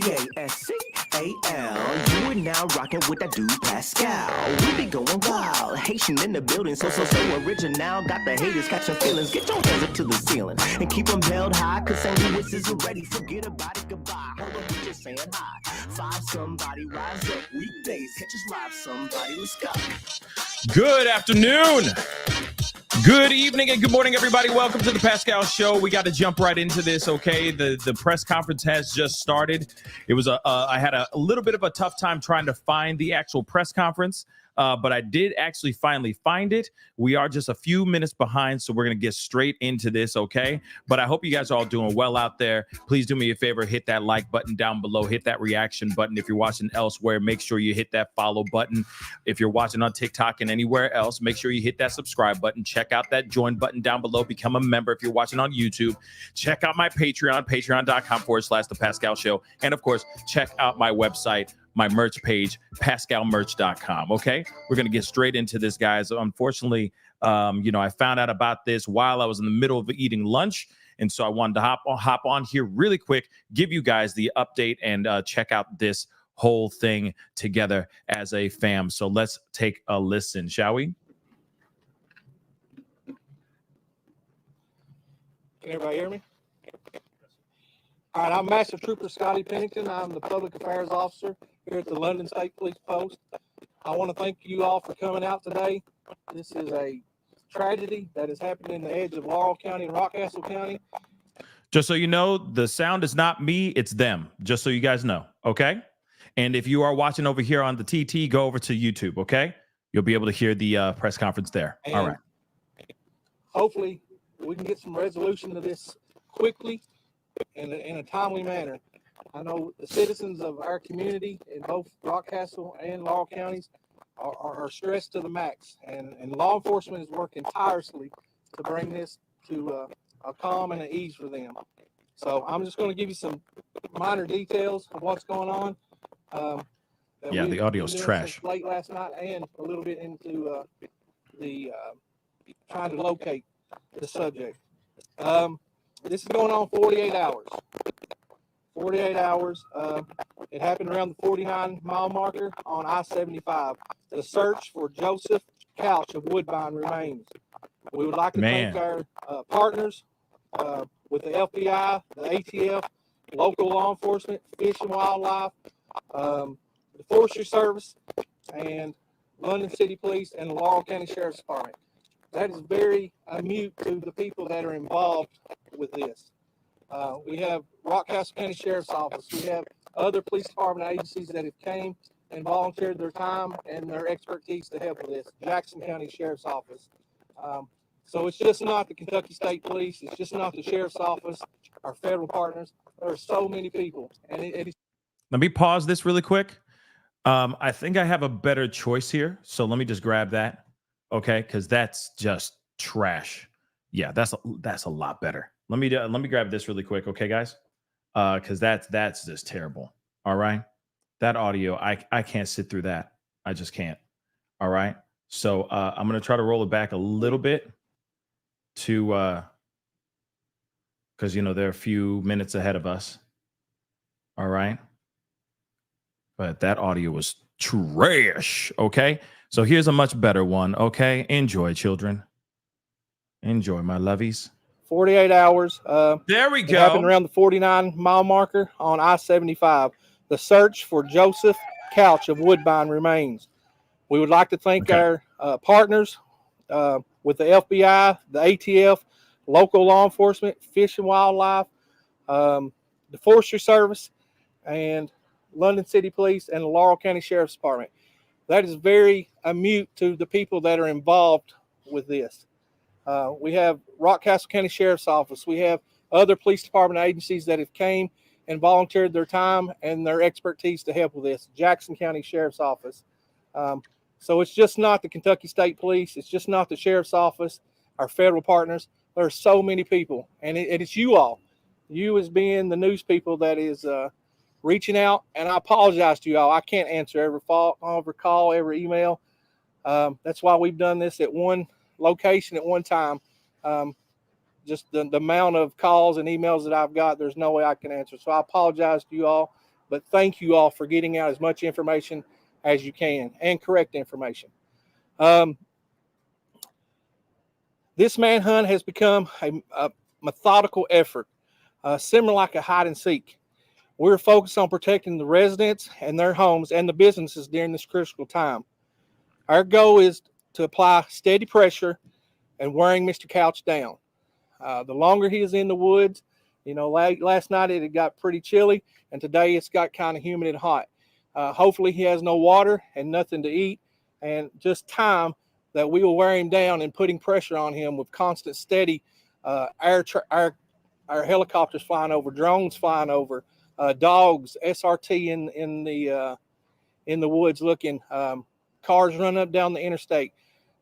Pascal. You are now rocking with that dude Pascal. We be going wild, Haitian in the building, so original. Got the haters catching feelings. Get your hands up to the ceiling and keep them held high, cause St. Louis isn't ready. Forget about it, goodbye. Hold up, we just saying hi. Five somebody, rise up weekdays. Catch us live, somebody, let's go. Good afternoon. Good evening and good morning, everybody. Welcome to the Pascal Show. We got to jump right into this, okay? The press conference has just started. It was I had a little bit of a tough time trying to find the actual press conference, but I did actually finally find it. We are just a few minutes behind, so we're going to get straight into this, okay? But I hope you guys are all doing well out there. Please do me a favor, hit that like button down below, hit that reaction button. If you're watching elsewhere, make sure you hit that follow button. If you're watching on TikTok and anywhere else, make sure you hit that subscribe button. Check out that join button down below. Become a member if you're watching on YouTube. Check out my Patreon, patreon.com/The Pascal Show. And of course, check out my website, my merch page, pascalmerch.com. Okay, we're going to get straight into this, guys. Unfortunately, I found out about this while I was in the middle of eating lunch. And so I wanted to hop on here really quick, give you guys the update and check out this whole thing together as a fam. So let's take a listen, shall we? Can everybody hear me? All right, I'm Master Trooper Scottie Pennington. I'm the Public Affairs Officer here at the London State Police Post. I want to thank you all for coming out today. This is a tragedy that is happening in the edge of Laurel County and Rockcastle County. Just so you know, the sound is not me, it's them. Just so you guys know, okay? And if you are watching over here on the TT, go over to YouTube, okay? You'll be able to hear the press conference there. And all right. Hopefully, we can get some resolution to this quickly and in a timely manner. I know the citizens of our community in both Rockcastle and Laurel counties are stressed to the max, and law enforcement is working tirelessly to bring this to a calm and an ease for them. So I'm just going to give you some minor details of what's going on. The audio's trash. Late last night and a little bit into the trying to locate the subject. This is going on 48 hours. 48 hours. It happened around the 49-mile marker on I-75. The search for Joseph Couch of Woodbine remains. We would like to thank our partners with the FBI, the ATF, local law enforcement, Fish and Wildlife, the Forestry Service, and London City Police and the Laurel County Sheriff's Department. That is very mute to the people that are involved with this. We have Rockcastle County Sheriff's Office. We have other police department agencies that have came and volunteered their time and their expertise to help with this. Jackson County Sheriff's Office. So it's just not the Kentucky State Police. It's just not the Sheriff's Office, our federal partners. There are so many people. And let me pause this really quick. I think I have a better choice here. So let me just grab that. Okay, because that's just trash. Yeah, that's a lot better. Let me grab this really quick, okay, guys? Because that's just terrible. All right, that audio, I can't sit through that. I just can't. All right, so I'm gonna try to roll it back a little bit to because they're a few minutes ahead of us. All right, but that audio was trash. Okay, so here's a much better one. Okay, enjoy, children. Enjoy, my lovies. 48 hours. There we go. It happened around the 49-mile marker on I-75. The search for Joseph Couch of Woodbine remains. We would like to thank our partners with the FBI, the ATF, local law enforcement, Fish and Wildlife, the Forestry Service, and London City Police and the Laurel County Sheriff's Department. That is very mute to the people that are involved with this. We have Rockcastle County Sheriff's Office. We have other police department agencies that have came and volunteered their time and their expertise to help with this. Jackson County Sheriff's Office. So it's just not the Kentucky State Police. It's just not the Sheriff's Office, our federal partners. There are so many people, and it's you all. You as being the news people that is reaching out, and I apologize to you all. I can't answer every call, every email. That's why we've done this at one location at one time. Just the amount of calls and emails that I've got, there's no way I can answer. So I apologize to you all. But thank you all for getting out as much information as you can, and correct information. This manhunt has become a methodical effort, similar like a hide and seek. We're focused on protecting the residents and their homes and the businesses during this critical time. Our goal is to apply steady pressure and wearing Mr. Couch down. The longer he is in the woods, last night it got pretty chilly, and today it's got kind of humid and hot. Hopefully he has no water and nothing to eat, and just time that we will wear him down and putting pressure on him with constant, steady our helicopters flying over, drones flying over, dogs, SRT in the woods looking, cars running up down the interstate,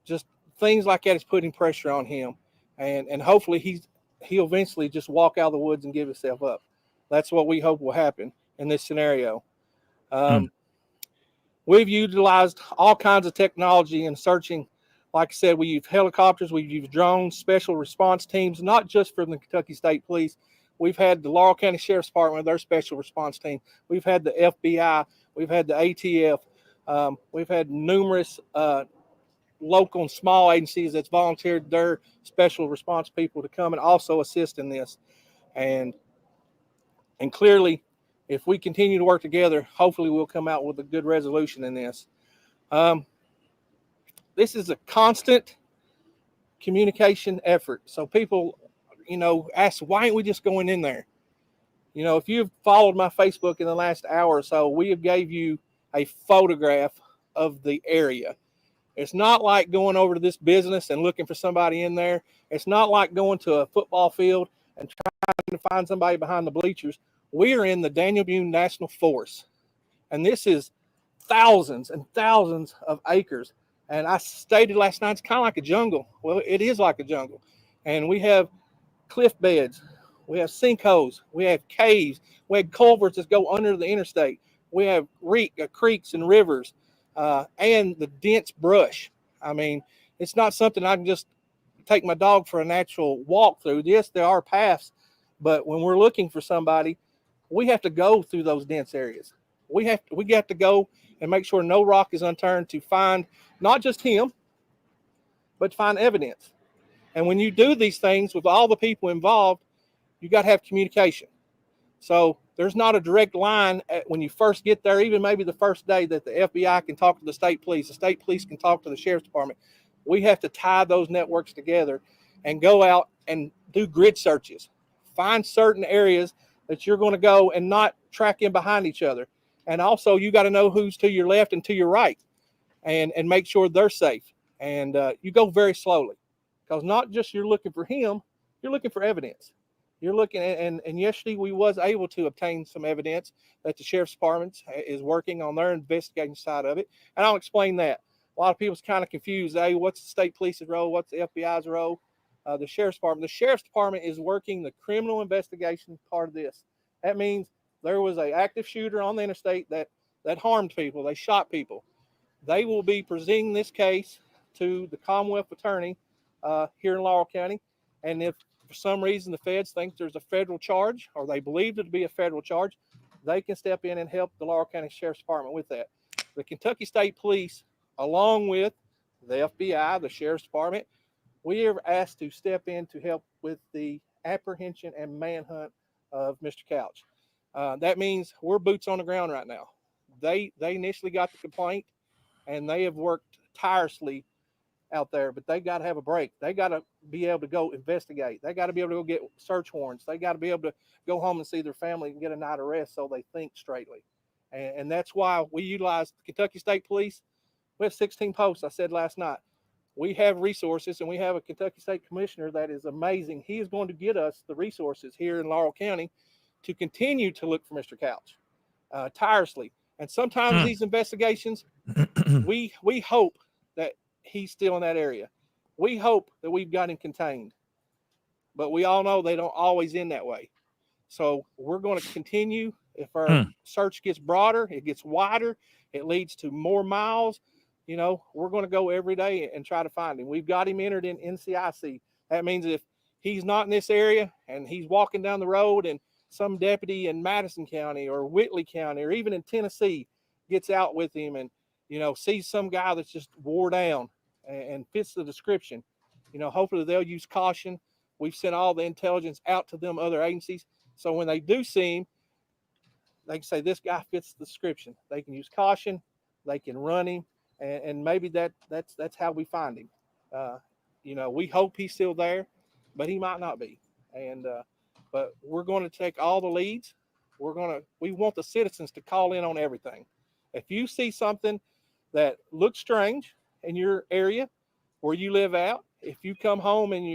just things like that is putting pressure on him, and hopefully he'll eventually just walk out of the woods and give himself up. That's what we hope will happen in this scenario. We've utilized all kinds of technology in searching. Like I said, we use helicopters, we use drones, special response teams, not just from the Kentucky State Police. We've had the Laurel County Sheriff's Department, their special response team. We've had the FBI. We've had the ATF. We've had numerous local and small agencies that's volunteered their special response people to come and also assist in this. And clearly, if we continue to work together, hopefully we'll come out with a good resolution in this. This is a constant communication effort. So people, ask, why ain't we just going in there? If you've followed my Facebook in the last hour or so, we have gave you a photograph of the area. It's not like going over to this business and looking for somebody in there. It's not like going to a football field and trying to find somebody behind the bleachers. We are in the Daniel Boone National Forest, and this is thousands and thousands of acres. And I stated last night, it's kind of like a jungle. Well, it is like a jungle. And we have cliff beds, we have sinkholes, we have caves, we have culverts that go under the interstate. We have creeks and rivers, and the dense brush. I mean, it's not something I can just take my dog for a natural walk through. Yes, there are paths, but when we're looking for somebody, we have to go through those dense areas. We have to go and make sure no rock is unturned to find not just him, but to find evidence. And when you do these things with all the people involved, you got to have communication. So there's not a direct line when you first get there, even maybe the first day, that the FBI can talk to the state police can talk to the sheriff's department. We have to tie those networks together and go out and do grid searches. Find certain areas that you're going to go and not track in behind each other. And also you got to know who's to your left and to your right, and make sure they're safe. And you go very slowly, because not just you're looking for him, you're looking for evidence. You're looking at, and yesterday we was able to obtain some evidence that the sheriff's department is working on their investigating side of it. And I'll explain that. A lot of people's kind of confused. Hey, what's the state police's role? What's the FBI's role? The sheriff's department. The sheriff's department is working the criminal investigation part of this. That means there was an active shooter on the interstate that harmed people. They shot people. They will be presenting this case to the Commonwealth Attorney here in Laurel County. And if for some reason the feds think there's a federal charge, or they believe it to be a federal charge, they can step in and help the Laurel County Sheriff's Department with that. The Kentucky State Police, along with the FBI, the Sheriff's Department, we are asked to step in to help with the apprehension and manhunt of Mr. Couch. That means we're boots on the ground right now. They initially got the complaint, and they have worked tirelessly out there, but they got to have a break. They got to be able to go investigate. They got to be able to go get search warrants. They got to be able to go home and see their family and get a night of rest so they think straightly. And that's why we utilize the Kentucky State Police. We have 16 posts, I said last night. We have resources, and we have a Kentucky State Commissioner that is amazing. He is going to get us the resources here in Laurel County to continue to look for Mr. Couch tirelessly. And sometimes these investigations, we hope that he's still in that area. We hope that we've got him contained, but we all know they don't always end that way. So we're going to continue. If our search gets broader, it gets wider, it leads to more miles, we're going to go every day and try to find him. We've got him entered in NCIC. That means if he's not in this area and he's walking down the road and some deputy in Madison County or Whitley County or even in Tennessee gets out with him and, sees some guy that's just wore down and fits the description, hopefully they'll use caution. We've sent all the intelligence out to them other agencies. So when they do see him, they can say, this guy fits the description. They can use caution. They can run him. And maybe that's how we find him. We hope he's still there, but he might not be. But we're going to take all the leads. We want the citizens to call in on everything. If you see something that looks strange in your area where you live out, if you come home and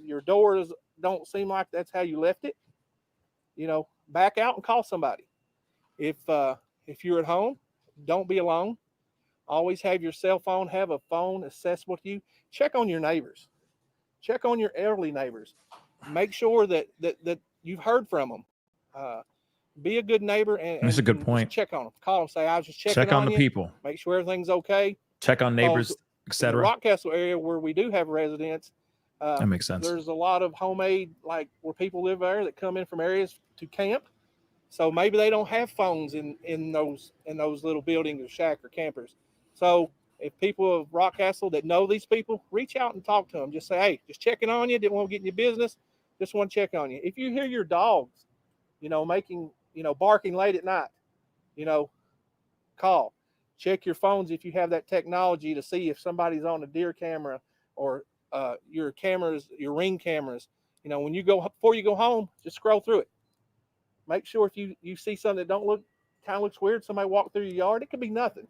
your doors don't seem like that's how you left it, back out and call somebody. If you're at home, don't be alone. Always have your cell phone, have a phone accessible to you. Check on your neighbors. Check on your elderly neighbors. Make sure that you've heard from them. Be a good neighbor and that's a good point. Check on them. Call them. Say, I was just checking check on the you. people. Make sure everything's okay. Check on neighbors, etc. In the Rockcastle area where we do have residents, that makes sense. There's a lot of homemade, like where people live there that come in from areas to camp. So maybe they don't have phones in those little buildings or shack or campers. So if people of Rockcastle that know these people, reach out and talk to them. Just say, hey, just checking on you. Didn't want to get in your business. Just want to check on you. If you hear your dogs, barking late at night, call. Check your phones if you have that technology to see if somebody's on a deer camera or your cameras, your Ring cameras. Before you go home, just scroll through it. Make sure if you see something that kind of looks weird, somebody walked through your yard, it could be nothing,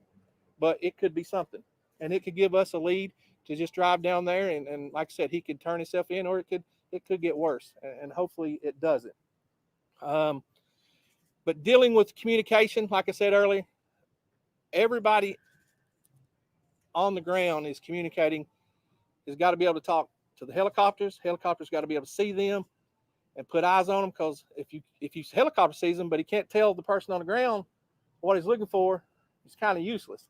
but it could be something. And it could give us a lead to just drive down there. And like I said, he could turn himself in, or it could get worse. And hopefully it doesn't. But dealing with communication, like I said earlier, everybody on the ground is communicating, has got to be able to talk to the helicopters. Helicopters got to be able to see them and put eyes on them, because if you helicopter sees them, but he can't tell the person on the ground what he's looking for, it's kind of useless.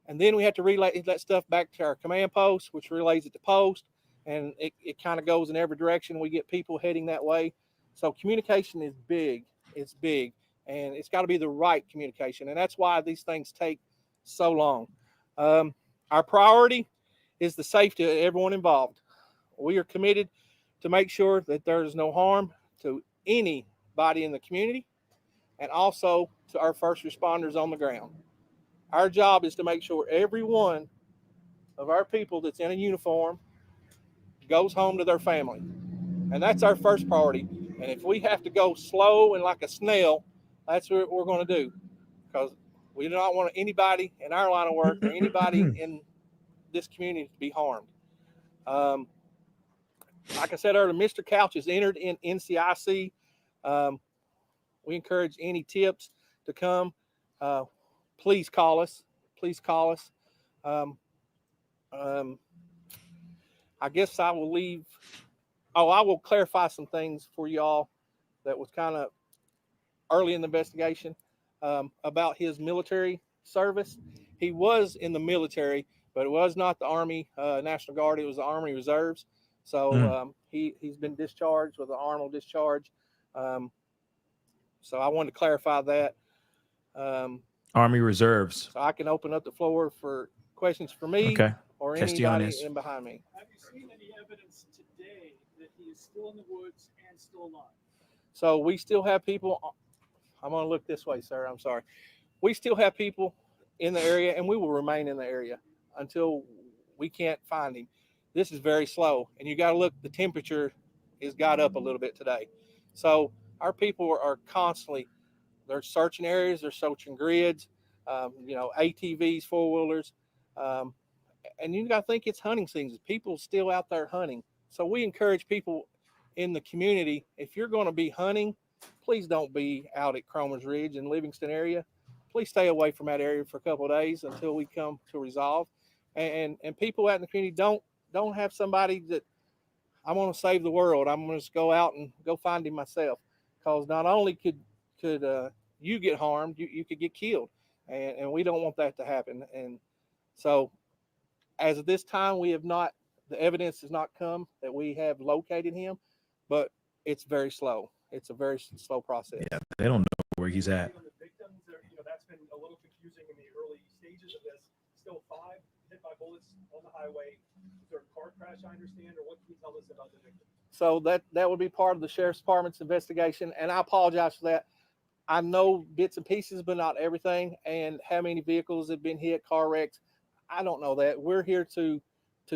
And then we have to relay that stuff back to our command post, which relays it to post, and it kind of goes in every direction. We get people heading that way. So communication is big. It's big, and it's got to be the right communication, and that's why these things take so long. Our priority is the safety of everyone involved. We are committed to make sure that there is no harm to anybody in the community, and also to our first responders on the ground. Our job is to make sure every one of our people that's in a uniform goes home to their family. And that's our first priority. And if we have to go slow and like a snail, that's what we're going to do, because we do not want anybody in our line of work or anybody in this community to be harmed. Like I said earlier, Mr. Couch is entered in NCIC. We encourage any tips to come. Please call us. Please call us. I guess I will leave. I will clarify some things for y'all that was kind of early in the investigation about his military service. He was in the military, but it was not the Army National Guard. It was the Army Reserves. So he's been discharged with an honorable discharge. So I wanted to clarify that. Army Reserves. So I can open up the floor for questions for me or anybody in behind me. Have you seen any evidence today that he is still in the woods and still alive? So we still have people. I'm going to look this way, sir. I'm sorry. We still have people in the area, and we will remain in the area until we can't find him. This is very slow, and you got to look. The temperature has got up a little bit today, so our people are constantly. They're searching areas. They're searching grids. ATVs, four wheelers, and you got to think it's hunting season. People still out there hunting, so we encourage people in the community. If you're going to be hunting, please don't be out at Cromer's Ridge and Livingston area. Please stay away from that area for a couple of days until we come to resolve. And people out in the community don't have somebody that I'm going to save the world. I'm going to just go out and go find him myself, because not only could you get harmed, you could get killed, and we don't want that to happen. And so, as of this time, the evidence has not come that we have located him, but it's very slow. it's a very slow process. Yeah, they don't know where he's at. On the victims, that's been a little confusing in the early stages of this. Still 5 hit by bullets on the highway. Is there a car crash, I understand, or what can you tell us about the victim? So that would be part of the sheriff's department's investigation, and I apologize for that. I know bits and pieces, but not everything. And how many vehicles have been hit, car wrecks, I don't know that. We're here to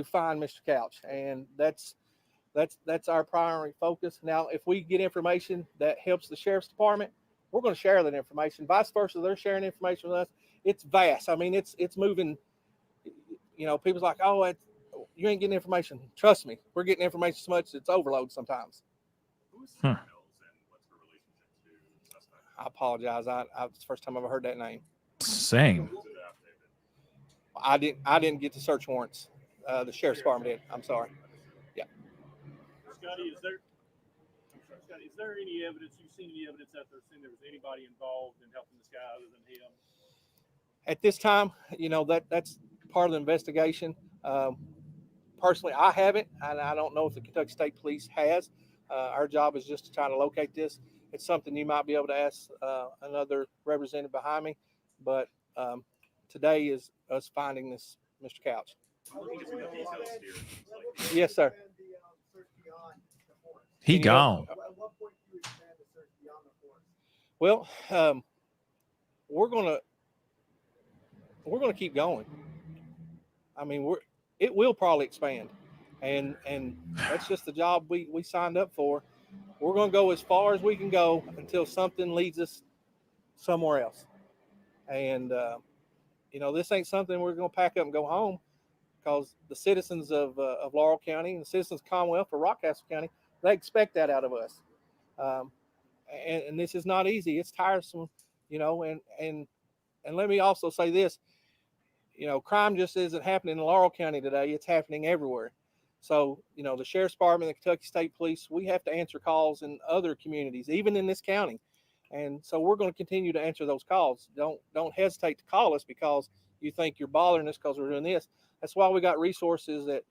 find Mr. Couch, and that's our primary focus. Now, if we get information that helps the sheriff's department, we're going to share that information. Vice versa, they're sharing information with us. It's vast. I mean, it's moving. People's like, oh, you ain't getting information. Trust me, we're getting information so much it's overload sometimes. Who's Mills and what's her relationship to suspect? I apologize. It's the first time I've ever heard that name. Same. I didn't get the search warrants. The sheriff's department did. I'm sorry. Yeah. Scottie, is there any evidence, you've seen any evidence out there saying there was anybody involved in helping this guy other than him? At this time, that's part of the investigation. Personally, I haven't, and I don't know if the Kentucky State Police has. Our job is just to try to locate this. It's something you might be able to ask another representative behind me, but today is us finding this Mr. Couch. Yes, sir. He gone. Well, we're gonna keep going. I mean, it will probably expand, and that's just the job we signed up for. We're gonna go as far as we can go until something leads us somewhere else. And this ain't something we're gonna pack up and go home, because the citizens of Laurel County and the citizens of Commonwealth or Rockcastle County, they expect that out of us. And this is not easy. It's tiresome, and let me also say this, crime just isn't happening in Laurel County today. It's happening everywhere. So, the Sheriff's Department, the Kentucky State Police, we have to answer calls in other communities, even in this county. And so we're going to continue to answer those calls. Don't hesitate to call us because you think you're bothering us because we're doing this. That's why we got resources that,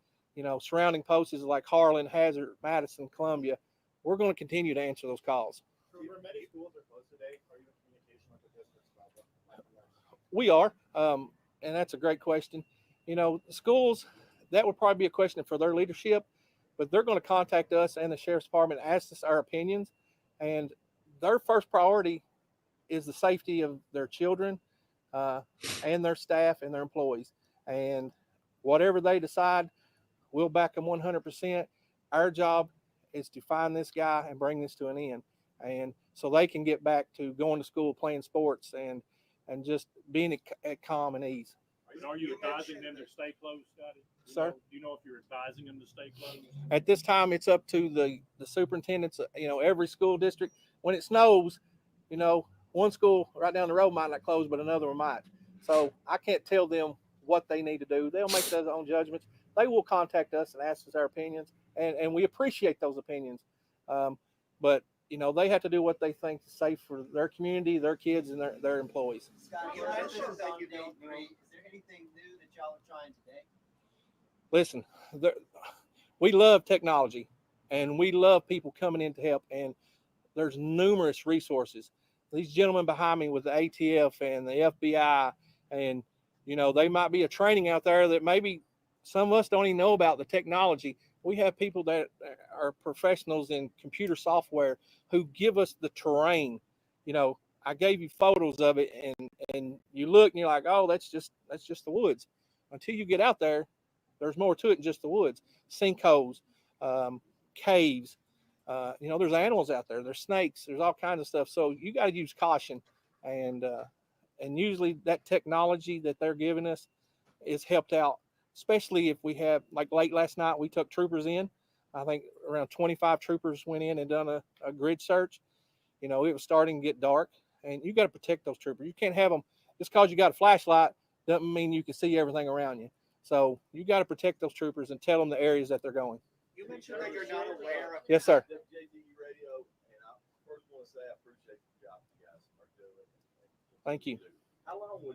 surrounding posts like Harlan, Hazard, Madison, Columbia. We're going to continue to answer those calls. So where many schools are closed today, are you in communication with the districts about that? We are, and that's a great question. Schools, that would probably be a question for their leadership, but they're going to contact us and the Sheriff's Department, ask us our opinions, and their first priority is the safety of their children and their staff and their employees. And whatever they decide, we'll back them 100%. Our job is to find this guy and bring this to an end, and so they can get back to going to school, playing sports, and just being at calm and ease. Are you advising them to stay closed, Scottie? Sir? Do you know if you're advising them to stay closed? At this time, it's up to the superintendents, every school district. When it snows, one school right down the road might not close, but another one might. So I can't tell them what they need to do. They'll make their own judgments. They will contact us and ask us our opinions, and we appreciate those opinions. But they have to do what they think is safe for their community, their kids, and their employees. Scottie, is there anything new that y'all are trying today? Listen, we love technology, and we love people coming in to help, and there's numerous resources. These gentlemen behind me with the ATF and the FBI, and they might be a training out there that maybe some of us don't even know about the technology. We have people that are professionals in computer software who give us the terrain. I gave you photos of it, and you look and you're like, oh, that's just the woods. Until you get out there, there's more to it than just the woods. Sinkholes, caves. There's animals out there. There's snakes. There's all kinds of stuff. So you got to use caution, and usually that technology that they're giving us is helped out. Especially if we have, like late last night, we took troopers in. I think around 25 troopers went in and done a grid search. It was starting to get dark, and you got to protect those troopers. You can't have them just because you got a flashlight doesn't mean you can see everything around you. So you got to protect those troopers and tell them the areas that they're going. You mentioned that you're not aware of. Yes, sir. WJDE radio, and I first want to say I appreciate the job you guys are doing. Thank you. How long do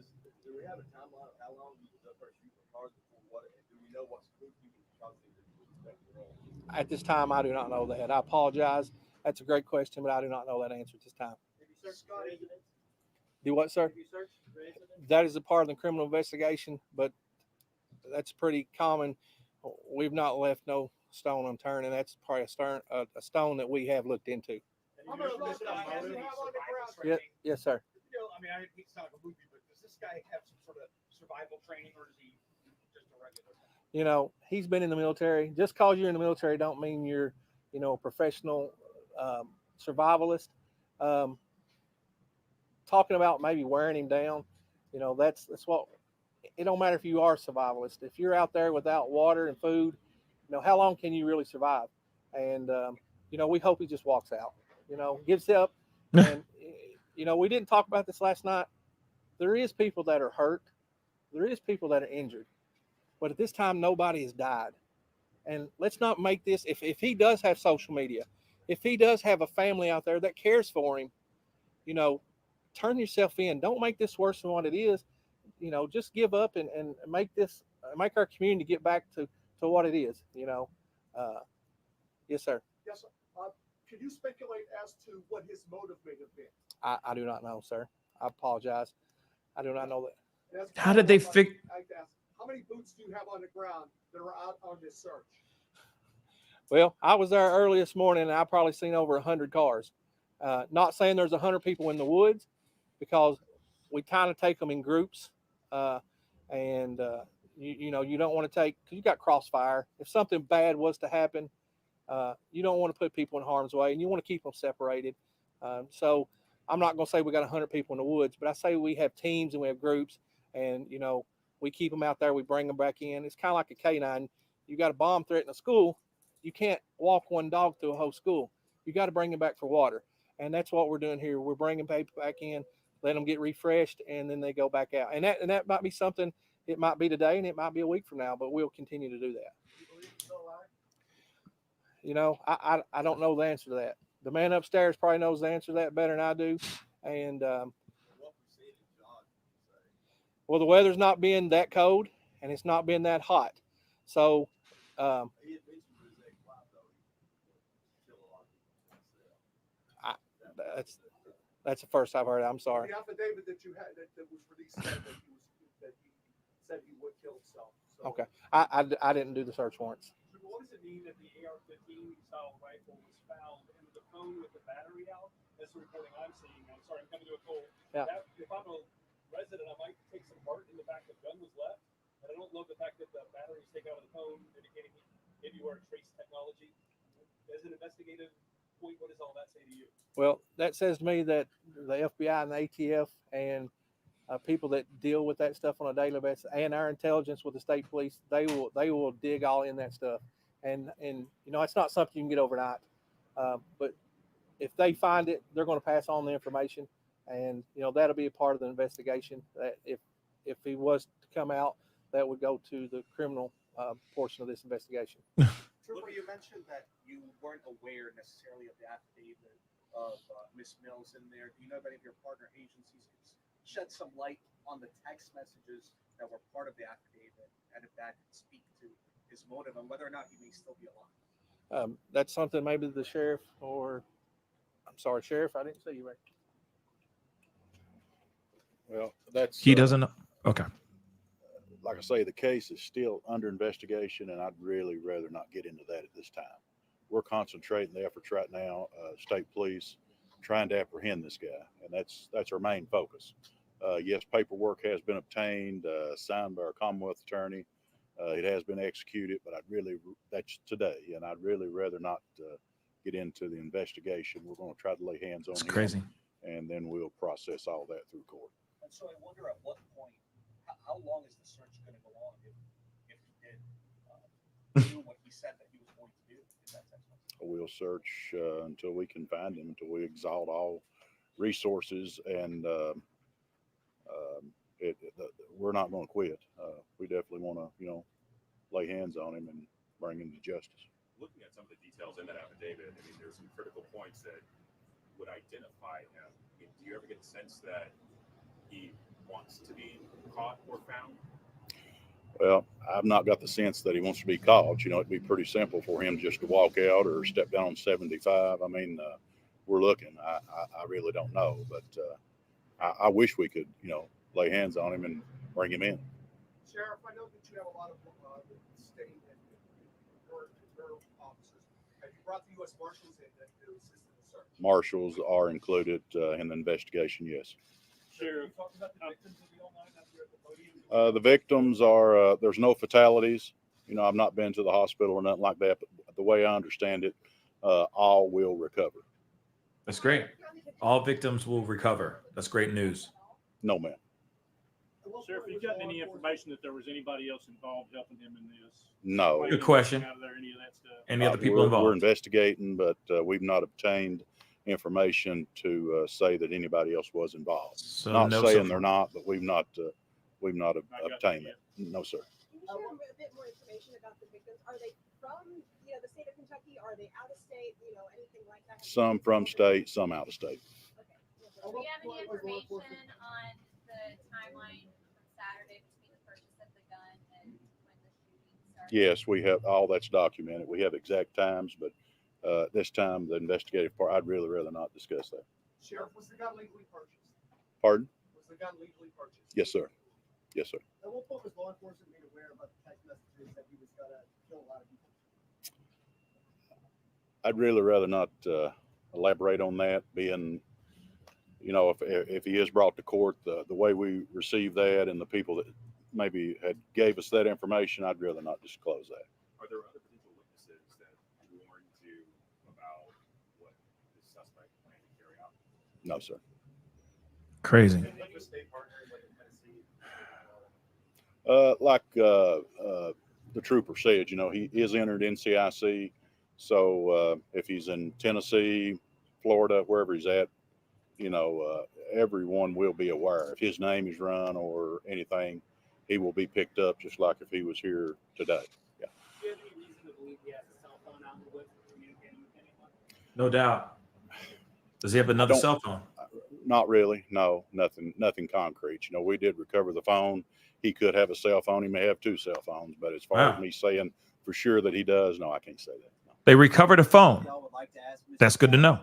we have a timeline of how long you was up there shooting cars before what? Do we know what spook you was causing to expect to roll? At this time, I do not know that. I apologize. That's a great question, but I do not know that answer at this time. Have you searched Scottie? Do what, sir? Have you searched residents? That is a part of the criminal investigation, but that's pretty common. We've not left no stone unturned, and that's probably a stone that we have looked into. I'm gonna look at guy what have you any have on the ground. Yeah, yes, sir. You know, I mean, I hate to sound like a movie, but does this guy have some sort of survival training, or is he just a regular guy? You know, he's been in the military. Just cause you're in the military don't mean you're, you know, a professional survivalist. Talking about maybe wearing him down, you know, that's what. It don't matter if you are a survivalist. If you're out there without water and food, you know, how long can you really survive? And you know, we hope he just walks out. You know, gives up. And you know, we didn't talk about this last night. There is people that are hurt. There is people that are injured. But at this time, nobody has died. And let's not make this, if he does have social media, if he does have a family out there that cares for him, you know, turn yourself in. Don't make this worse than what it is. You know, just give up and make make our community get back to what it is, you know. Yes, sir. Yes, sir. Could you speculate as to what his motive may have been? I do not know, sir. I apologize. I do not know that. And that's How did they probably fig- what I'd like to ask. How many boots do you have on the ground that are out on this search? Well, I was there early this morning, and I probably seen over 100 cars. Not saying there's 100 people in the woods, because we kind of take them in groups, and you know, you don't want to take, because you got crossfire. If something bad was to happen, you don't want to put people in harm's way, and you want to keep them separated. So I'm not going to say we got 100 people in the woods, but I say we have teams and we have groups, and you know, we keep them out there. We bring them back in. It's kind of like a canine. You got a bomb threat in a school. You can't walk one dog through a whole school. You got to bring them back for water. And that's what we're doing here. We're bringing people back in, let them get refreshed, and then they go back out. And that might be something, it might be today and it might be a week from now, but we'll continue to do that. You know, I don't know the answer to that. The man upstairs probably knows the answer to that better than I do. And, well, the weather's not being that cold and it's not been that hot. So, that's the first I've heard. I'm sorry. The affidavit that you had that was released said that he said he would kill himself. So, Okay. I didn't do the search warrants. What does it mean that the AR-15 style rifle was found in the phone with the battery out? That's the reporting I'm seeing. I'm sorry, I'm coming to a cold. Yeah. If I'm a resident, I might take some heart in the fact that the gun was left, but I don't love the fact that the battery is taken out of the phone, indicating maybe where trace technology. As an investigative point, what does all that say to you? Well, that says to me that the FBI and the ATF and people that deal with that stuff on a daily basis, and our intelligence with the state police, they will dig all in that stuff. And you know, it's not something you can get overnight. But if they find it, they're going to pass on the information, and you know, that'll be a part of the investigation. That if he was to come out, that would go to the criminal portion of this investigation. Trooper, you mentioned that you weren't aware necessarily of the affidavit of Miss Mills in there. Do you know if any of your partner agencies could shed some light on the text messages that were part of the affidavit, and if that could speak to his motive and whether or not he may still be alive? That's something maybe the sheriff, or I'm sorry, Sheriff, I didn't see you right. Well, that's He doesn't know. Okay. like I say, the case is still under investigation, and I'd really rather not get into that at this time. We're concentrating the efforts right now, state police, trying to apprehend this guy, and that's our main focus. Yes, paperwork has been obtained, signed by our Commonwealth attorney. It has been executed, but that's today, and I'd really rather not get into the investigation. We're going to try to lay hands on It's him, crazy. and then we'll process all that through court. And so I wonder at what point, how long is the search going to go on if he did do what he said that he was going to do? In that text message? We'll search until we can find him, until we exhaust all resources, and we're not going to quit. We definitely want to, lay hands on him and bring him to justice. Looking at some of the details in that affidavit, I mean, there's some critical points that would identify him. I mean, do you ever get the sense that he wants to be caught or found? Well, I've not got the sense that he wants to be caught. You know, it'd be pretty simple for him just to walk out or step down on 75. I mean, we're looking. I really don't know, but I wish we could, you know, lay hands on him and bring him in. Sheriff, I know that you have a lot of state and your officers. Have you brought the U.S. Marshals in to assist in the search? Marshals are included in the investigation, yes. Sheriff, talk about the victims if you don't mind after you're at the podium. The victims are, there's no fatalities. You know, I've not been to the hospital or nothing like that, but the way I understand it, all will recover. That's great. All victims will recover. That's great news. No, ma'am. Sheriff, you got any information that there was anybody else involved helping him in this? No. Good question. Out of there, any of that stuff? Any other people We're involved? investigating, but we've not obtained information to say that anybody else was involved. So Not no, saying so they're not, but we've not obtained it. No, sir. Can you share a bit more information about the victims? Are they from, the state of Kentucky? Are they out of state? Anything like that? Some from state, some out of state. Okay. Do we have any information on the timeline from Saturday between the purchase of the gun and when the shooting started? Yes, we have all that's documented. We have exact times, but this time the investigative part, I'd really rather not discuss that. Sheriff, was the gun legally purchased? Pardon? Was the gun legally purchased? Yes, sir. Yes, sir. At what point was law enforcement made aware about the text messages that he was gonna kill a lot of people? I'd really rather not elaborate on that. Being, you know, if he is brought to court, the way we receive that and the people that maybe had gave us that information, I'd rather not disclose that. Are there other potential witnesses that warned you about what the suspect planned to carry out? No, sir. crazy. Like the trooper said, you know, he is entered NCIC. So if he's in Tennessee, Florida, wherever he's at, you know, everyone will be aware. If his name is run or anything, he will be picked up just like if he was here today. Yeah. Do you have any reason to believe he has a cell phone out in the woods communicating with anyone? No doubt. Does he have another cell phone? Not really. No, nothing concrete. You know, we did recover the phone. He could have a cell phone. He may have two cell phones, but as far as me saying for sure that he does, no, I can't say that. No. They recovered a phone. That's good to know.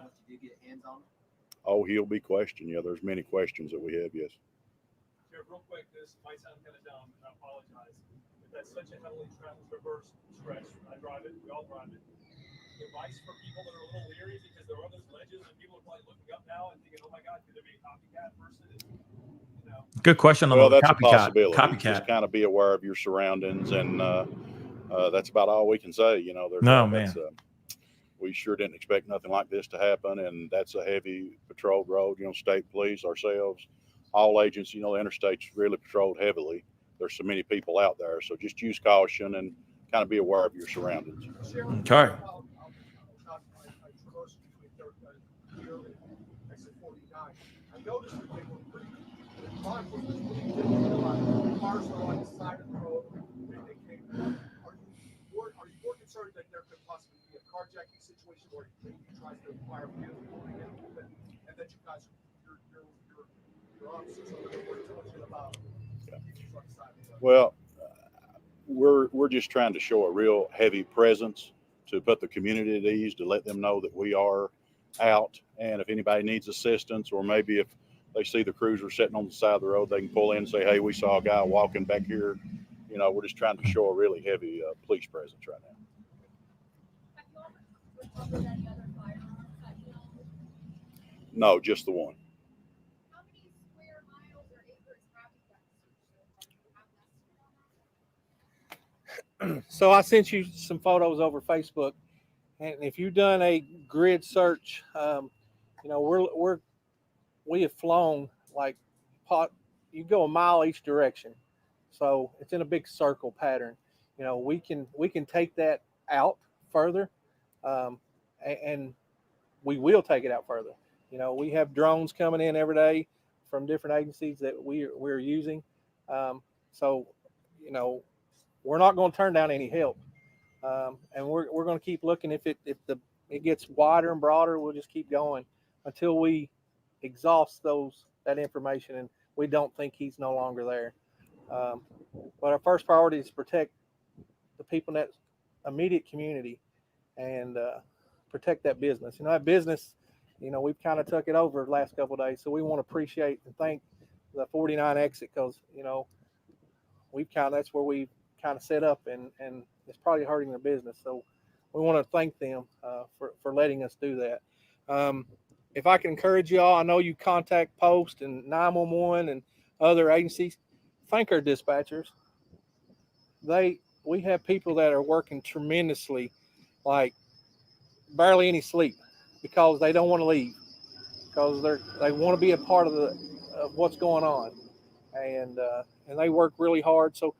Oh, he'll be questioned. Yeah, there's many questions that we have. Yes. Here, real quick, this might sound kind of dumb, and I apologize. But that's such a heavily traveled traverse stretch. I drive it. We all drive it. Advice for people that are a little leery because there are those ledges, and people are probably looking up now and thinking, "Oh my God, could there be a copycat person?" You know. Good question on Well, the that's copycat. a possibility. Copycat. Just kind of be aware of your surroundings, and that's about all we can say. You know, we sure didn't expect nothing like this to happen, and that's a heavy patrolled road. You know, state police, ourselves, all agents. You know, the interstate's really patrolled heavily. There's so many people out there, so just use caution and kind of be aware of your surroundings. Okay. I noticed that they were pretty, cars were on the side of the road and they came. Are you more concerned that there could possibly be a carjacking situation where he tries to acquire vehicles and that you guys, your officers are going to work diligent about vehicles on the side of the road? Well, we're just trying to show a real heavy presence to put the community at ease, to let them know that we are out, and if anybody needs assistance, or maybe if they see the cruiser sitting on the side of the road, they can pull in and say, "Hey, we saw a guy walking back here." You know, we're just trying to show a really heavy police presence right now. Have you all recovered any other firearms that you know? No, just the one. How many square miles or acres have you got? So I sent you some photos over Facebook, and if you've done a grid search, you know, we have flown like you go a mile each direction, so it's in a big circle pattern. You know, we can take that out further, and we will take it out further. You know, we have drones coming in every day from different agencies that we're using, so you know, we're not going to turn down any help, and we're going to keep looking. If it gets wider and broader, we'll just keep going until we exhaust that information and we don't think he's no longer there. But our first priority is to protect the people in that immediate community and protect that business. That business, we've kind of took it over the last couple of days. So we want to appreciate and thank the 49 exit because, that's where we kind of set up and it's probably hurting their business. So we want to thank them for letting us do that. If I can encourage y'all, I know you contact Post and 911 and other agencies. Thank our dispatchers. We have people that are working tremendously, like barely any sleep, because they don't want to leave, because they want to be a part of what's going on, and they work really hard. So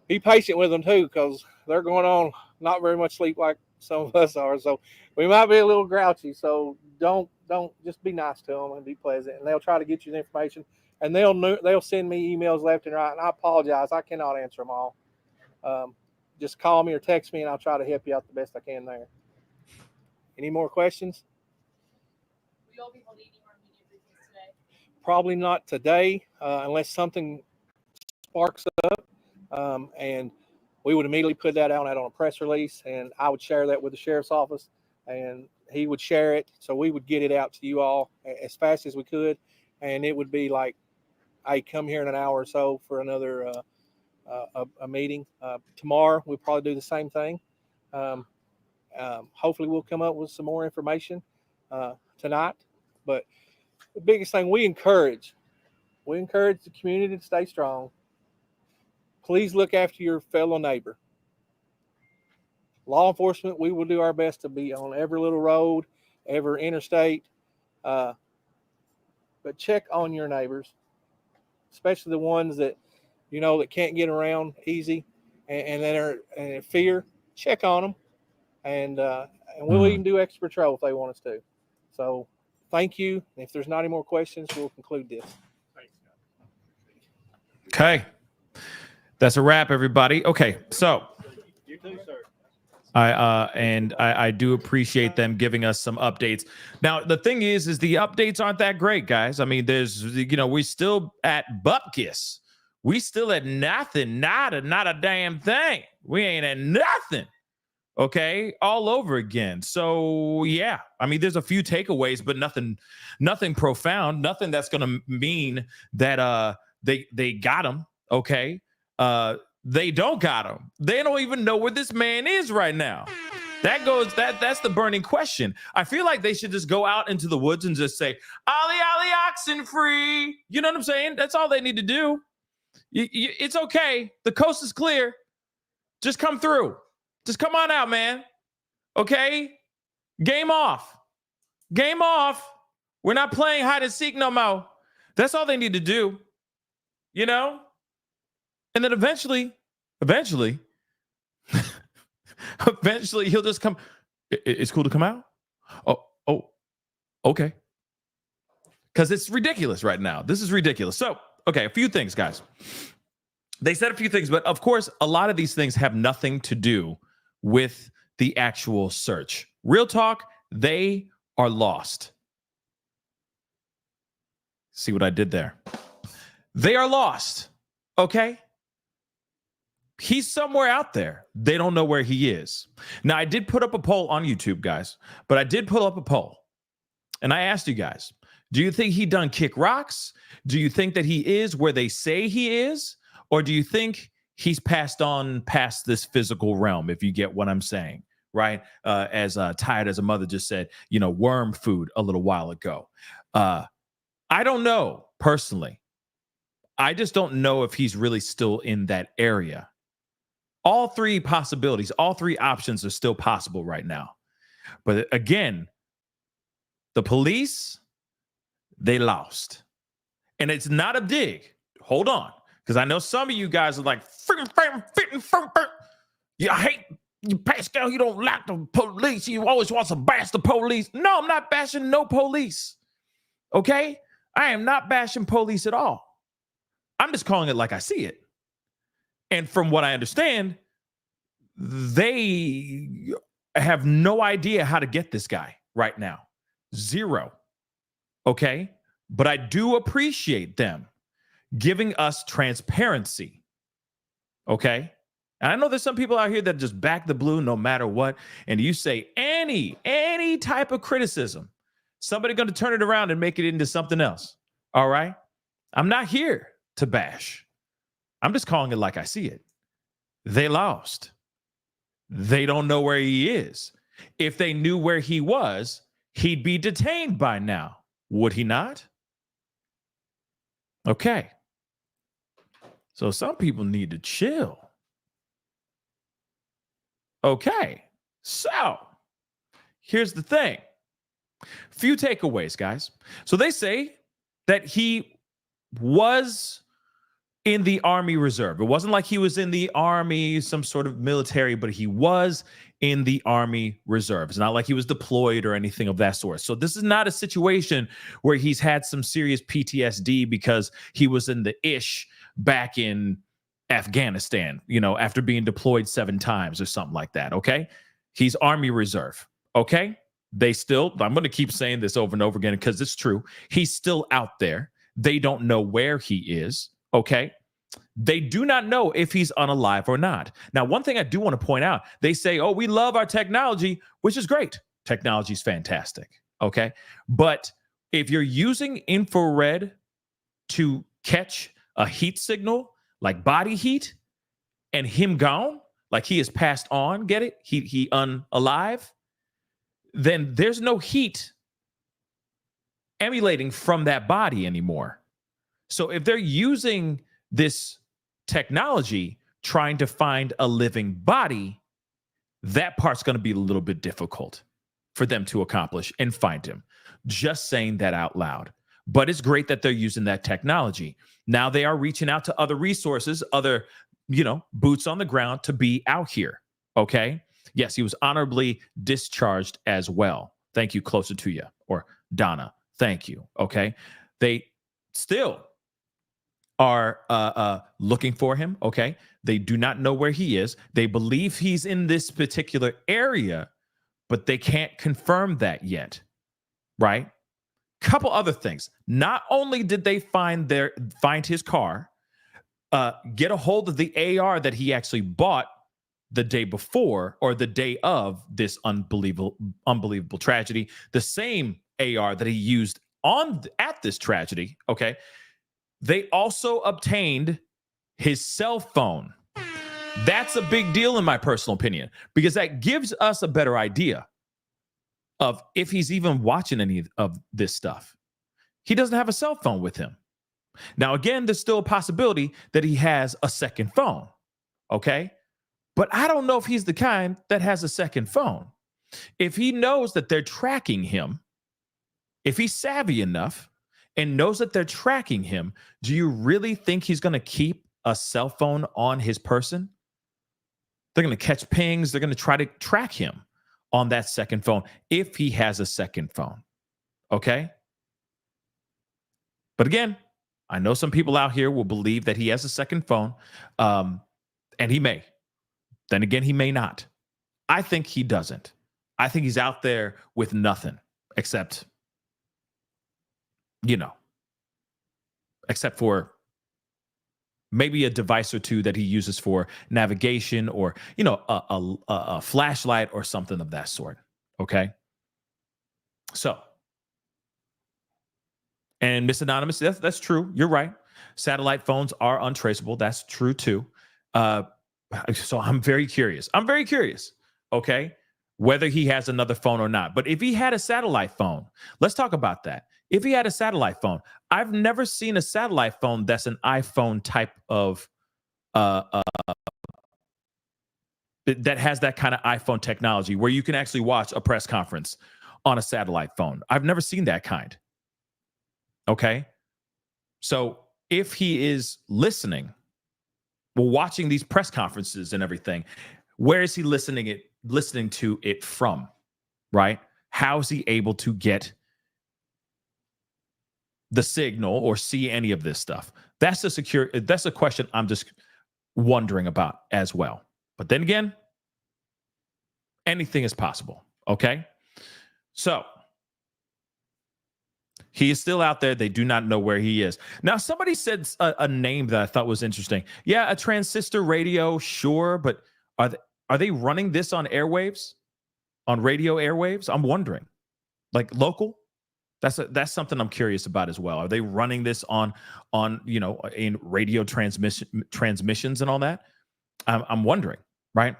be patient with them too, because they're going on not very much sleep like some of us are. So we might be a little grouchy. So don't just be nice to them and be pleasant, and they'll try to get you the information, and they'll send me emails left and right. And I apologize, I cannot answer them all. Just call me or text me, and I'll try to help you out the best I can there. Any more questions? Will you all be holding any more media briefings today? Probably not today, unless something sparks up, and we would immediately put that out on a press release, and I would share that with the sheriff's office, and he would share it, so we would get it out to you all as fast as we could, and it would be like, hey, come here in an hour or so for another a meeting. Tomorrow we'll probably do the same thing. Hopefully we'll come up with some more information tonight, but the biggest thing, we encourage the community to stay strong. Please look after your fellow neighbor. Law enforcement, we will do our best to be on every little road, every interstate, but check on your neighbors, especially the ones that that can't get around easy and that are in fear. Check on them, and we'll even do extra patrol if they want us to. So thank you. If there's not any more questions, we'll conclude this. Okay. That's a wrap, everybody. Okay, so You too, sir. I do appreciate them giving us some updates. Now, the thing is the updates aren't that great, guys. I mean, there's, we're still at bupkis. We still at nothing, not a damn thing. We ain't at nothing. Okay, all over again. So yeah, I mean, there's a few takeaways, but nothing profound, nothing that's gonna mean that they got him. Okay, they don't got him. They don't even know where this man is right now. That's the burning question. I feel like they should just go out into the woods and just say, "Ollie, Ollie, oxen free." You know what I'm saying? That's all they need to do. It's okay. The coast is clear. Just come through. Just come on out, man. Okay? Game off. Game off. We're not playing hide and seek no more. That's all they need to do. And then eventually, he'll just come. It's cool to come out? Oh, okay. Because it's ridiculous right now. This is ridiculous. So, okay, a few things, guys. They said a few things, but of course, a lot of these things have nothing to do with the actual search. Real talk, they are lost. See what I did there? They are lost, okay? He's somewhere out there. They don't know where he is. Now, I did put up a poll on YouTube, guys, but I did put up a poll, and I asked you guys, do you think he done kick rocks? Do you think that he is where they say he is? Or do you think he's past this physical realm, if you get what I'm saying, right? As tired as a mother just said, worm food a little while ago. I don't know, personally. I just don't know if he's really still in that area. All three possibilities, all three options are still possible right now. But again, the police, they lost. And it's not a dig. Hold on. Because I know some of you guys are like, yeah, I hate you, Pascal. You don't like the police. You always want to bash the police. No, I'm not bashing no police. Okay? I am not bashing police at all. I'm just calling it like I see it. And from what I understand, they have no idea how to get this guy right now. Zero. Okay? But I do appreciate them giving us transparency. Okay? And I know there's some people out here that just back the blue no matter what. And you say any type of criticism, somebody going to turn it around and make it into something else. All right? I'm not here to bash. I'm just calling it like I see it. They lost. They don't know where he is. If they knew where he was, he'd be detained by now. Would he not? Okay. So some people need to chill. Okay. So here's the thing. Few takeaways, guys. So they say that he was in the Army Reserve. It wasn't like he was in the Army, some sort of military, but he was in the Army Reserve. It's not like he was deployed or anything of that sort. So this is not a situation where he's had some serious PTSD because he was in the ish back in Afghanistan, after being deployed 7 times or something like that. Okay. He's Army Reserve. Okay. I'm going to keep saying this over and over again because it's true. He's still out there. They don't know where he is. Okay. They do not know if he's unalive or not. Now, one thing I do want to point out, they say, oh, we love our technology, which is great. Technology is fantastic. Okay. But if you're using infrared to catch a heat signal like body heat and him gone, like he is passed on, get it? He unalive, then there's no heat emulating from that body anymore. So if they're using this technology trying to find a living body, that part's going to be a little bit difficult for them to accomplish and find him. Just saying that out loud. But it's great that they're using that technology. Now they are reaching out to other resources, other, boots on the ground to be out here. Okay. Yes, he was honorably discharged as well. Thank you. Closer to you. Or Donna. Thank you. Okay. They still are looking for him. Okay. They do not know where he is. They believe he's in this particular area, but they can't confirm that yet. Right? Couple other things. Not only did they find his car, get a hold of the AR that he actually bought the day before or the day of this unbelievable tragedy, the same AR that he used at this tragedy. Okay. They also obtained his cell phone. That's a big deal in my personal opinion, because that gives us a better idea of if he's even watching any of this stuff. He doesn't have a cell phone with him. Now, again, there's still a possibility that he has a second phone. Okay. But I don't know if he's the kind that has a second phone. If he knows that they're tracking him, if he's savvy enough and knows that they're tracking him, do you really think he's going to keep a cell phone on his person? They're going to catch pings. They're going to try to track him on that second phone if he has a second phone. Okay? But again, I know some people out here will believe that he has a second phone, and he may. Then again, he may not. I think he doesn't. I think he's out there with nothing except, except for maybe a device or two that he uses for navigation or, a flashlight or something of that sort. Okay. So, and Miss Anonymous, that's true. You're right. Satellite phones are untraceable. That's true too. So I'm very curious. Okay. Whether he has another phone or not. But if he had a satellite phone, let's talk about that. If he had a satellite phone, I've never seen a satellite phone that's an iPhone type of that has that kind of iPhone technology where you can actually watch a press conference on a satellite phone. I've never seen that kind. Okay. So if he is listening, watching these press conferences and everything, where is he listening to it from? Right? How is he able to get the signal or see any of this stuff? That's a question I'm just wondering about as well. But then again, anything is possible. Okay. So He is still out there. They do not know where he is. Now, somebody said a name that I thought was interesting. Yeah, a transistor radio, sure, but are they running this on airwaves, on radio airwaves? I'm wondering, like local. That's something I'm curious about as well. Are they running this on in radio transmissions and all that? I'm wondering, right?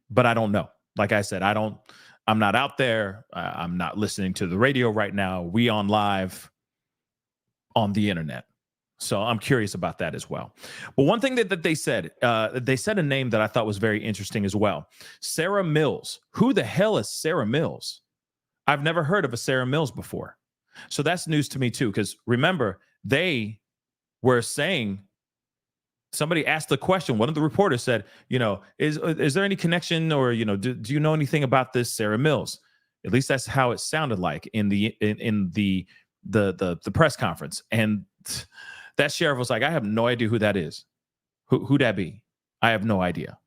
But I don't know. Like I said, I'm not out there. I'm not listening to the radio right now. We on live on the internet. So I'm curious about that as well. But one thing that they said a name that I thought was very interesting as well. Sarah Mills. Who the hell is Sarah Mills? I've never heard of a Sarah Mills before. So that's news to me too, because remember, they were saying, somebody asked the question, one of the reporters said, is there any connection or, do you know anything about this Sarah Mills? At least that's how it sounded like in the press conference. And that sheriff was like, I have no idea who that is. Who that be? I have no idea.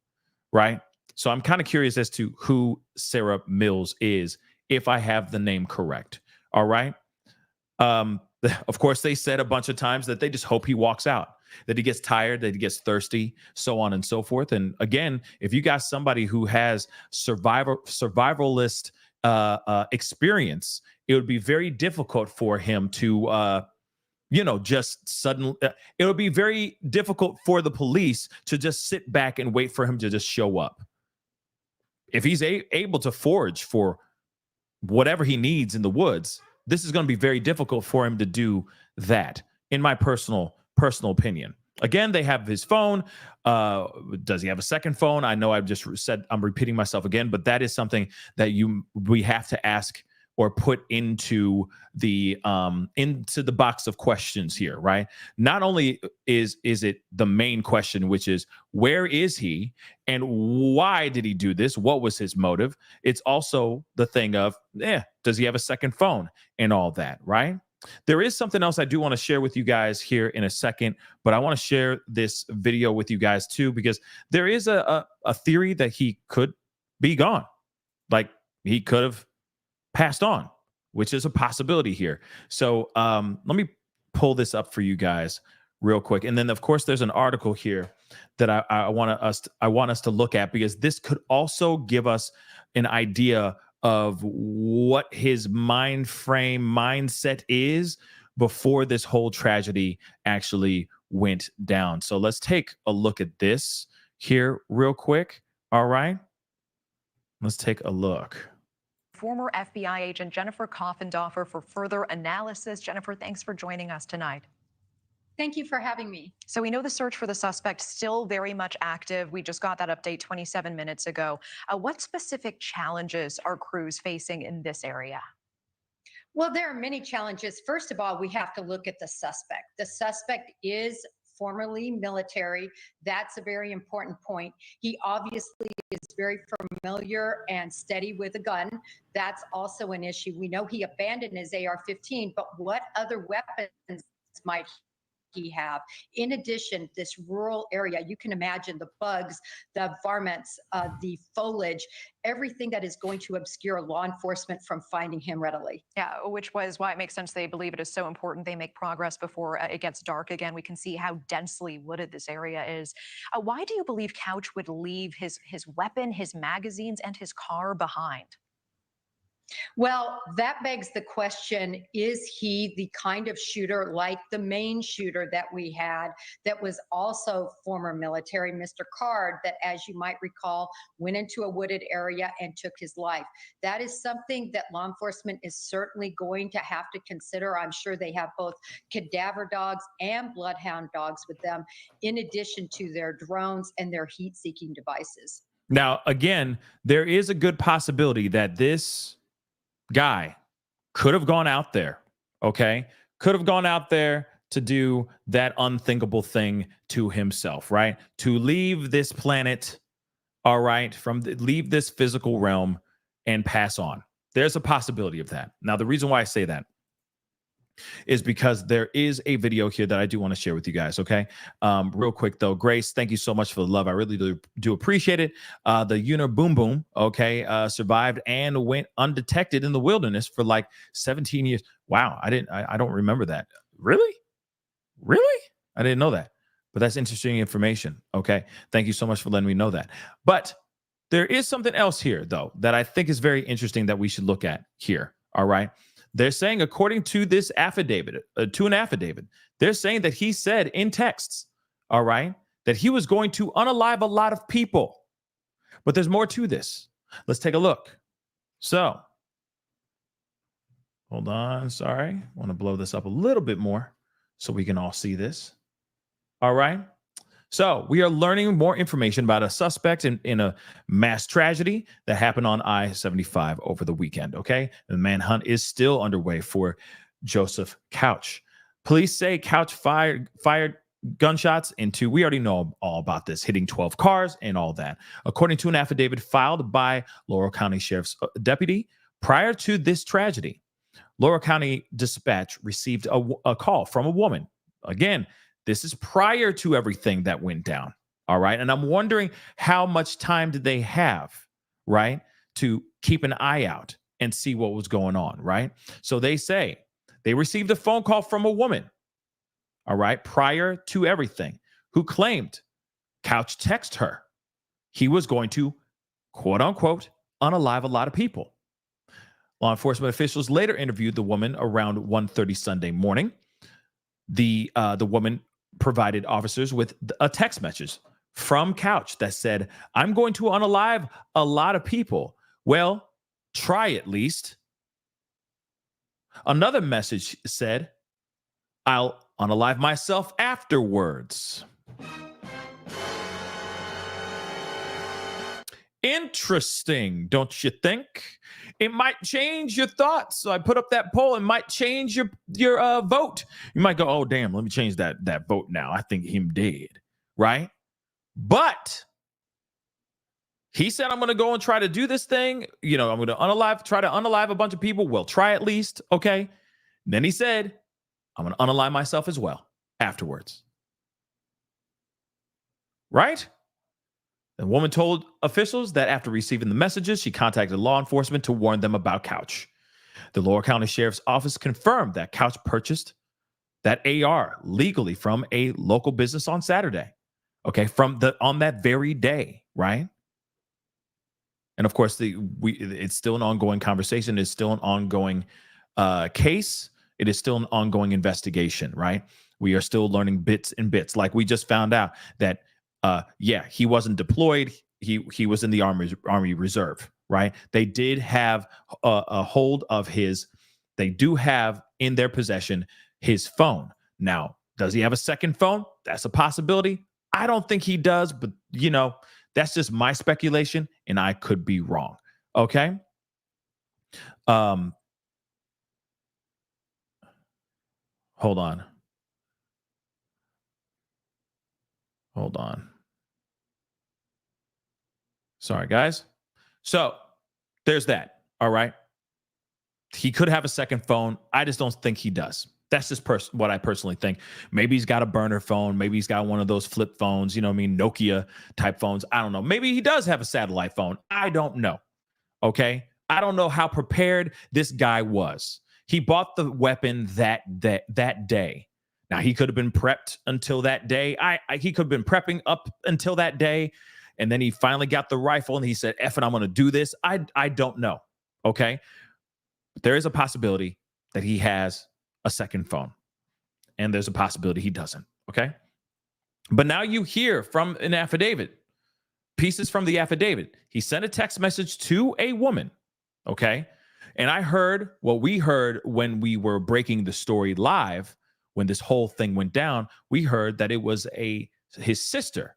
Right. So I'm kind of curious as to who Sarah Mills is, if I have the name correct. All right. Of course, they said a bunch of times that they just hope he walks out, that he gets tired, that he gets thirsty, so on and so forth. And again, if you got somebody who has survivalist experience, it would be very difficult for him to, just suddenly, it would be very difficult for the police to just sit back and wait for him to just show up. If he's able to forage for whatever he needs in the woods, this is going to be very difficult for him to do that, in my personal opinion. Again, they have his phone. Does he have a second phone? I know I've just said, I'm repeating myself again, but that is something that we have to ask or put into the box of questions here, right? Not only is it the main question, which is where is he and why did he do this? What was his motive? It's also the thing of, does he have a second phone and all that, right? There is something else I do want to share with you guys here in a second, but I want to share this video with you guys too, because there is a theory that he could be gone. Like he could have passed on, which is a possibility here. So let me pull this up for you guys real quick. And then of course there's an article here that I want us to look at, because this could also give us an idea of what his mindset is before this whole tragedy actually went down. So let's take a look at this here real quick. All right, let's take a look. Former FBI agent Jennifer Coffendorfer for further analysis. Jennifer, thanks for joining us tonight. Thank you for having me. So we know the search for the suspect still very much active. We just got that update 27 minutes ago. What specific challenges are crews facing in this area? Well, there are many challenges. First of all, we have to look at the suspect. The suspect is formerly military. That's a very important point. He obviously is very familiar and steady with a gun. That's also an issue. We know he abandoned his AR-15, but what other weapons might he have? In addition, this rural area, you can imagine the bugs, the varmints, the foliage, everything that is going to obscure law enforcement from finding him readily. Yeah, which was why it makes sense they believe it is so important they make progress before it gets dark again. We can see how densely wooded this area is. Why do you believe Couch would leave his weapon, his magazines, and his car behind? Well, that begs the question, is he the kind of shooter like the main shooter that we had that was also former military, Mr. Card, that, as you might recall, went into a wooded area and took his life? That is something that law enforcement is certainly going to have to consider. I'm sure they have both cadaver dogs and bloodhound dogs with them, in addition to their drones and their heat-seeking devices. Now, again, there is a good possibility that this guy could have gone out there, okay? Could have gone out there to do that unthinkable thing to himself, right? To leave this planet, all right, leave this physical realm and pass on. There's a possibility of that. Now, the reason why I say that, is because there is a video here that I do want to share with you guys. Okay. Real quick though, Grace, thank you so much for the love. I really do appreciate it. The Boom Boom, okay, survived and went undetected in the wilderness for like 17 years. Wow. I don't remember that. Really? I didn't know that, but that's interesting information. Okay. Thank you so much for letting me know that. But there is something else here though, that I think is very interesting that we should look at here. All right. They're saying, according to this affidavit, they're saying that he said in texts, all right, that he was going to unalive a lot of people. But there's more to this. Let's take a look. So, hold on. Sorry. I want to blow this up a little bit more so we can all see this. All right. So we are learning more information about a suspect in a mass tragedy that happened on I-75 over the weekend, okay? The manhunt is still underway for Joseph Couch. Police say Couch fired gunshots into, we already know all about this, hitting 12 cars and all that. According to an affidavit filed by Laurel County Sheriff's deputy, prior to this tragedy, Laurel County Dispatch received a call from a woman. Again, this is prior to everything that went down. All right. And I'm wondering how much time did they have, right, to keep an eye out and see what was going on. Right. So they say they received a phone call from a woman. All right. Prior to everything, who claimed Couch texted her he was going to, quote unquote, unalive a lot of people. Law enforcement officials later interviewed the woman around 1:30 Sunday morning. The woman provided officers with a text message from Couch that said, "I'm going to unalive a lot of people. Well, try at least." Another message said, "I'll unalive myself afterwards." Interesting, don't you think? It might change your thoughts. So I put up that poll. It might change your vote. You might go, "Oh, damn, let me change that vote now. I think him dead," right? But he said, "I'm going to go and try to do this thing. I'm going to try to unalive a bunch of people. Well, try at least, okay?" And then he said, "I'm going to unalive myself as well afterwards." Right? The woman told officials that after receiving the messages, she contacted law enforcement to warn them about Couch. The Laurel County Sheriff's Office confirmed that Couch purchased that AR legally from a local business on Saturday. Okay, on that very day, right? And of course, it's still an ongoing conversation. It's still an ongoing case. It is still an ongoing investigation, right? We are still learning bits and bits. Like we just found out that he wasn't deployed. He was in the Army Reserve, right? They did have a hold of they do have in their possession his phone. Now, does he have a second phone? That's a possibility. I don't think he does, but that's just my speculation and I could be wrong. Okay. Hold on. Sorry, guys. So there's that. All right. He could have a second phone. I just don't think he does. That's just what I personally think. Maybe he's got a burner phone. Maybe he's got one of those flip phones, Nokia type phones. I don't know. Maybe he does have a satellite phone. I don't know. Okay. I don't know how prepared this guy was. He bought the weapon that day. Now, he could have been prepped until that day. He could have been prepping up until that day. And then he finally got the rifle and he said, "F it, I'm going to do this." I don't know. Okay. But there is a possibility that he has a second phone. And there's a possibility he doesn't. Okay. But now you hear from an affidavit, pieces from the affidavit. He sent a text message to a woman. Okay. And I heard what we heard when we were breaking the story live, when this whole thing went down. We heard that it was his sister,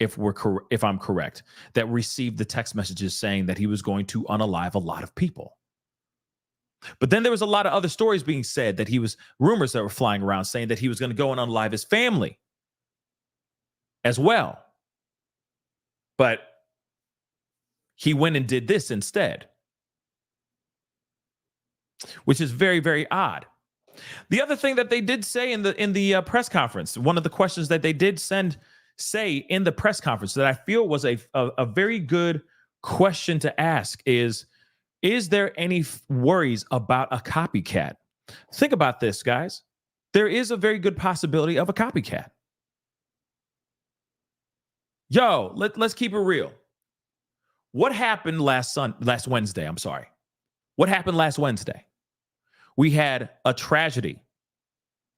if I'm correct, that received the text messages saying that he was going to unalive a lot of people. But then there was a lot of other stories being said that rumors that were flying around saying that he was going to go and unalive his family as well. But he went and did this instead, which is very, very odd. The other thing that they did say in the press conference, one of the questions that they did say in the press conference that I feel was a very good question to ask is there any worries about a copycat? Think about this, guys. There is a very good possibility of a copycat. Yo, let's keep it real. What happened last Wednesday? I'm sorry. What happened last Wednesday? We had a tragedy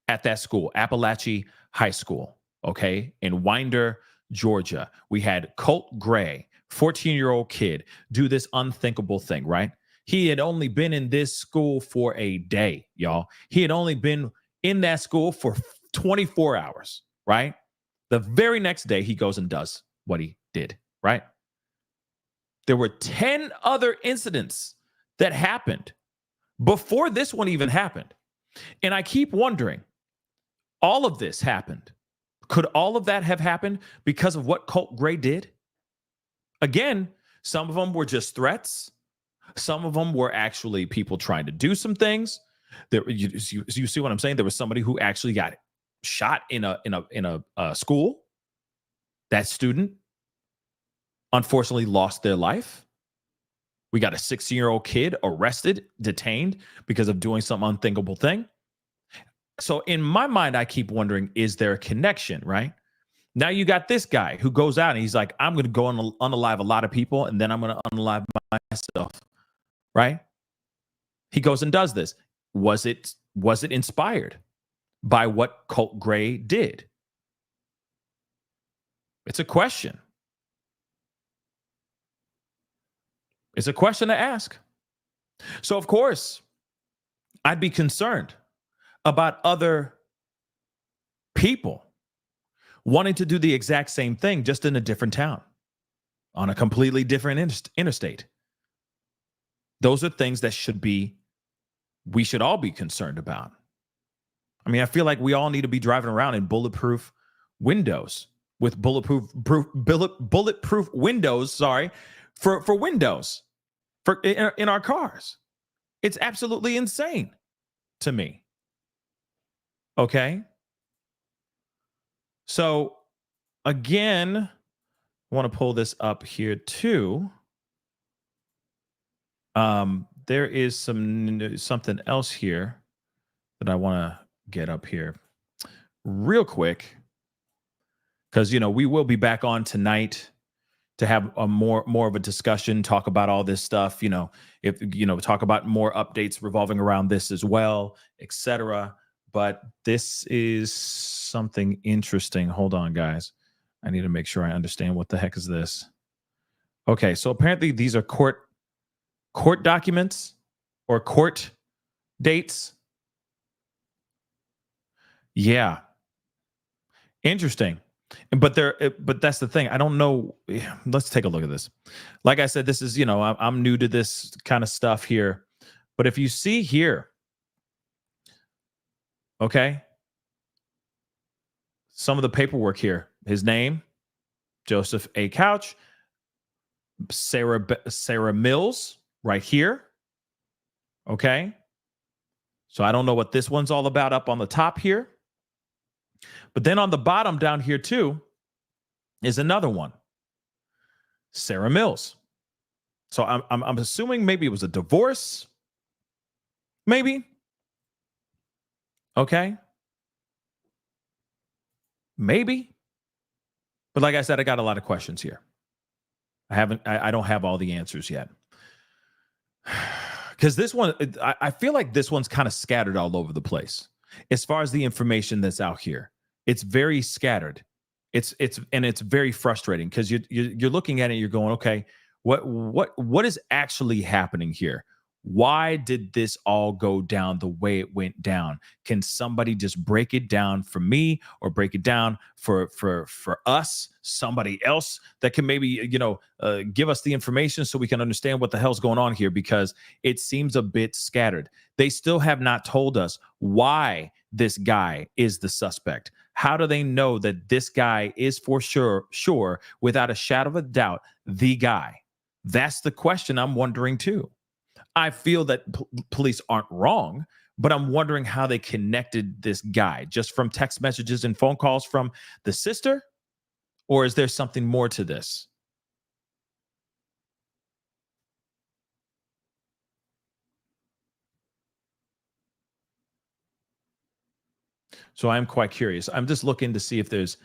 at that school, Appalachia High School, okay, in Winder, Georgia. We had Colt Gray, 14-year-old kid, do this unthinkable thing, right? He had only been in this school for a day, y'all. He had only been in that school for 24 hours, right? The very next day, he goes and does what he did, right? There were 10 other incidents that happened before this one even happened. And I keep wondering, all of this happened. Could all of that have happened because of what Colt Gray did? Again, some of them were just threats. Some of them were actually people trying to do some things. You see what I'm saying? There was somebody who actually got shot in a school. That student unfortunately lost their life. We got a 16-year-old kid arrested, detained because of doing some unthinkable thing. So in my mind, I keep wondering, is there a connection, right? Now you got this guy who goes out and he's like, I'm going to go and unalive a lot of people, and then I'm going to unalive myself, right? He goes and does this. Was it inspired by what Colt Gray did? It's a question. It's a question to ask. So, of course, I'd be concerned about other people wanting to do the exact same thing, just in a different town, on a completely different interstate. Those are things that we should all be concerned about. I mean, I feel like we all need to be driving around in bulletproof windows with bulletproof windows, for windows in our cars. It's absolutely insane to me. Okay? So, again, I want to pull this up here too. There is something else here that I want to get up here real quick, because we will be back on tonight to have a more of a discussion, talk about all this stuff, talk about more updates revolving around this as well, etc. But this is something interesting. Hold on, guys. I need to make sure I understand what the heck is this. Okay, so apparently these are court documents or court dates. Yeah. Interesting. But that's the thing. I don't know. Let's take a look at this. Like I said, this is, I'm new to this kind of stuff here. But if you see here, okay, some of the paperwork here, his name, Joseph A. Couch, Sarah Mills, right here. Okay. So I don't know what this one's all about up on the top here. But then on the bottom down here too is another one, Sarah Mills. So I'm assuming maybe it was a divorce, maybe. Okay, maybe. But like I said, I got a lot of questions here. I don't have all the answers yet, because this one, I feel like this one's kind of scattered all over the place as far as the information that's out here. It's very scattered. It's very frustrating, because you're looking at it and you're going, okay, what is actually happening here? Why did this all go down the way it went down? Can somebody just break it down for me, or break it down for us, somebody else that can maybe, give us the information so we can understand what the hell's going on here? Because it seems a bit scattered. They still have not told us why this guy is the suspect. How do they know that this guy is for sure, without a shadow of a doubt, the guy? That's the question I'm wondering too. I feel that police aren't wrong, but I'm wondering how they connected this guy, just from text messages and phone calls from the sister, or is there something more to this? So I'm quite curious. I'm just looking to see if there's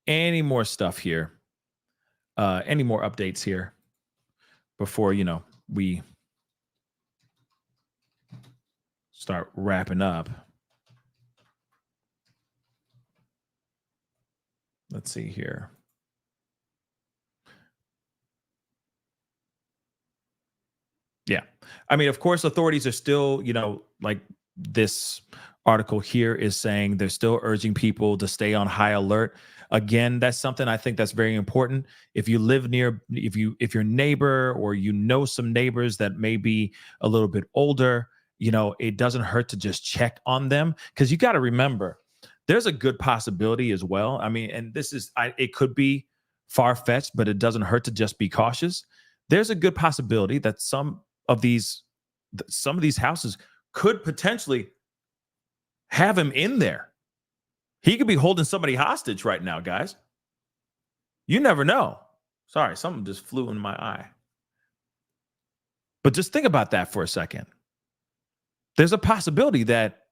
any more stuff here, any more updates here before, we start wrapping up. Let's see here. Yeah. I mean, of course, authorities are still, like this article here is saying, they're still urging people to stay on high alert. Again, that's something I think that's very important. If you live near, if your neighbor or some neighbors that may be a little bit older, it doesn't hurt to just check on them, because you got to remember, there's a good possibility as well. I mean, and this is, it could be far-fetched, but it doesn't hurt to just be cautious. There's a good possibility that some of these houses could potentially have him in there. He could be holding somebody hostage right now, guys. You never know. Sorry, something just flew in my eye. But just think about that for a second. There's a possibility that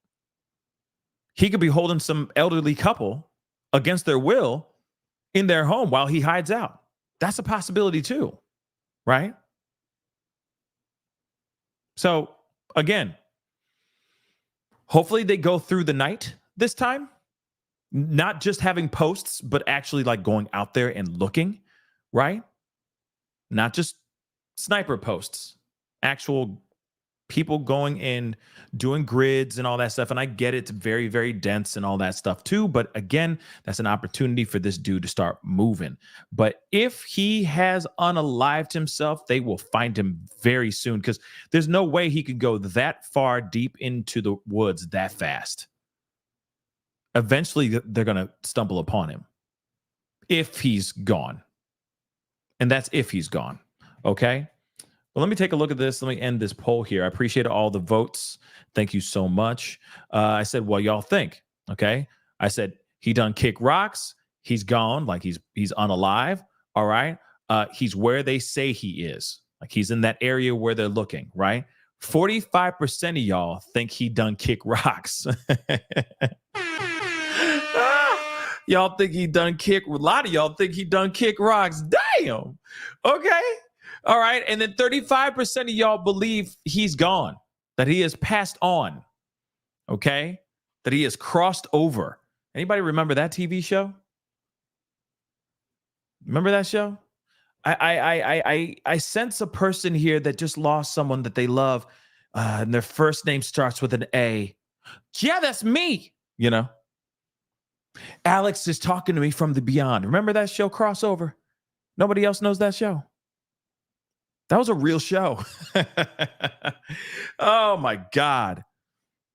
he could be holding some elderly couple against their will in their home while he hides out. That's a possibility too, right? So again, hopefully they go through the night this time, not just having posts, but actually like going out there and looking, right? Not just sniper posts, actual people going and doing grids and all that stuff. And I get it's very, very dense and all that stuff too. But again, that's an opportunity for this dude to start moving. But if he has unalived himself, they will find him very soon, because there's no way he could go that far deep into the woods that fast. Eventually, they're going to stumble upon him if he's gone. And that's if he's gone. Okay? Well, let me take a look at this. Let me end this poll here. I appreciate all the votes. Thank you so much. I said, well, y'all think, okay? I said, he done kick rocks. He's gone. Like he's unalive. All right. He's where they say he is. Like he's in that area where they're looking, right? 45% of y'all think he done kick rocks. Y'all think he done kick. A lot of y'all think he done kick rocks. Damn. Okay. All right. And then 35% of y'all believe he's gone, that he has passed on. Okay. That he has crossed over. Anybody remember that TV show? Remember that show? I sense a person here that just lost someone that they love, and their first name starts with an A. Yeah, that's me. Alex is talking to me from the beyond. Remember that show, Crossover? Nobody else knows that show. That was a real show. Oh my God.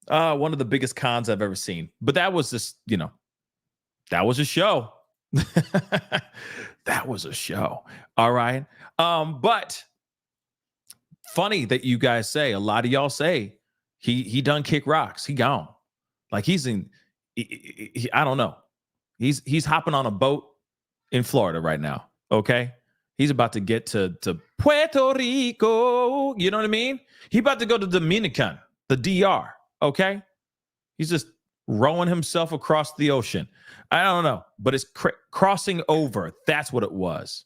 One of the biggest cons I've ever seen. But that was just, that was a show. That was a show. All right. But funny that you guys say, a lot of y'all say he done kick rocks. He gone. Like he's in, I don't know. He's hopping on a boat in Florida right now. Okay. He's about to get to Puerto Rico. You know what I mean? He about to go to Dominican, the DR. Okay. He's just rowing himself across the ocean. I don't know, but it's crossing over. That's what it was.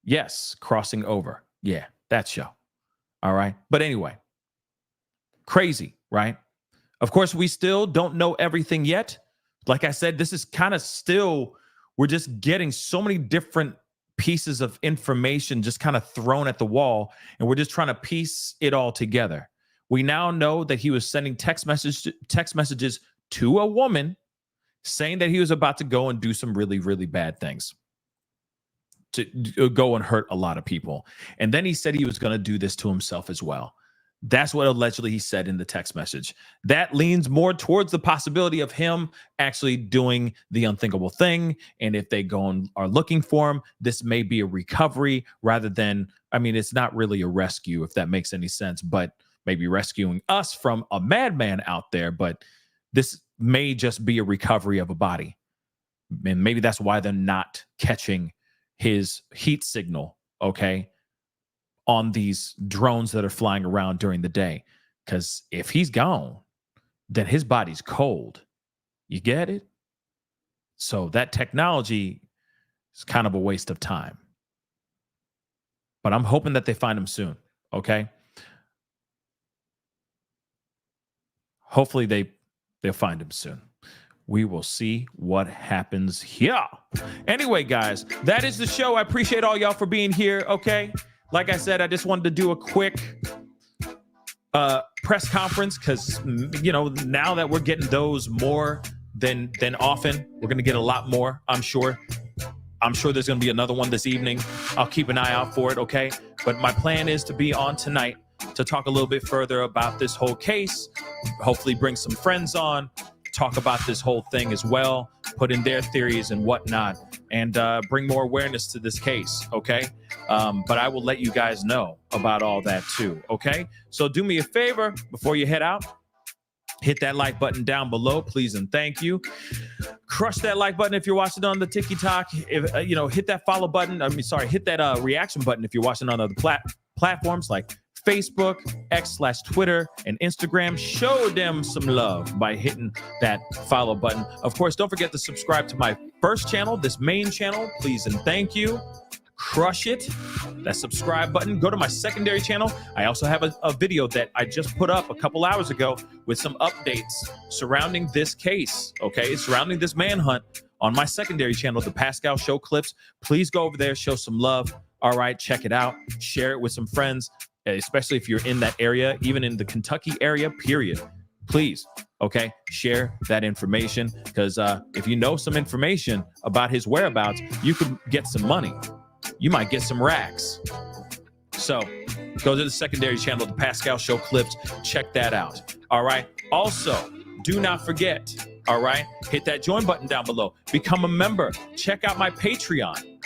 Yes, crossing over. Yeah, that show. All right. But anyway, crazy, right? Of course, we still don't know everything yet. Like I said, this is kind of still, we're just getting so many different pieces of information just kind of thrown at the wall, and we're just trying to piece it all together. We now know that he was sending text messages to a woman saying that he was about to go and do some really, really bad things, to go and hurt a lot of people. And then he said he was going to do this to himself as well. That's what allegedly he said in the text message. That leans more towards the possibility of him actually doing the unthinkable thing. And if they go and are looking for him, this may be a recovery rather than, I mean, it's not really a rescue, if that makes any sense. But maybe rescuing us from a madman out there, but this may just be a recovery of a body. And maybe that's why they're not catching his heat signal, okay, on these drones that are flying around during the day. Because if he's gone, then his body's cold. You get it? So that technology is kind of a waste of time. But I'm hoping that they find him soon, okay? Hopefully they'll find him soon. We will see what happens here. Anyway, guys, that is the show. I appreciate all y'all for being here, okay? Like I said, I just wanted to do a quick press conference because, you know, now that we're getting those more than often, we're going to get a lot more, I'm sure. I'm sure there's going to be another one this evening. I'll keep an eye out for it, okay? But my plan is to be on tonight to talk a little bit further about this whole case, hopefully bring some friends on, talk about this whole thing as well, put in their theories and whatnot, and bring more awareness to this case, okay? But I will let you guys know about all that too, okay? So do me a favor before you head out. Hit that like button down below, please and thank you. Crush that like button if you're watching on the TikTok. If hit that follow button. Hit that reaction button if you're watching on other platforms like Facebook, X/Twitter, and Instagram. Show them some love by hitting that follow button. Of course, don't forget to subscribe to my first channel, this main channel, please and thank you. Crush it, that subscribe button. Go to my secondary channel. I also have a video that I just put up a couple hours ago with some updates surrounding this case, okay? Surrounding this manhunt on my secondary channel, the Pascal Show Clips. Please go over there, show some love. All right, check it out. Share it with some friends, especially if you're in that area, even in the Kentucky area, period. Please, okay, share that information because if you know some information about his whereabouts, you could get some money. You might get some racks. So go to the secondary channel, the Pascal Show Clips. Check that out. All right. Also, do not forget, all right, hit that join button down below. Become a member. Check out my Patreon.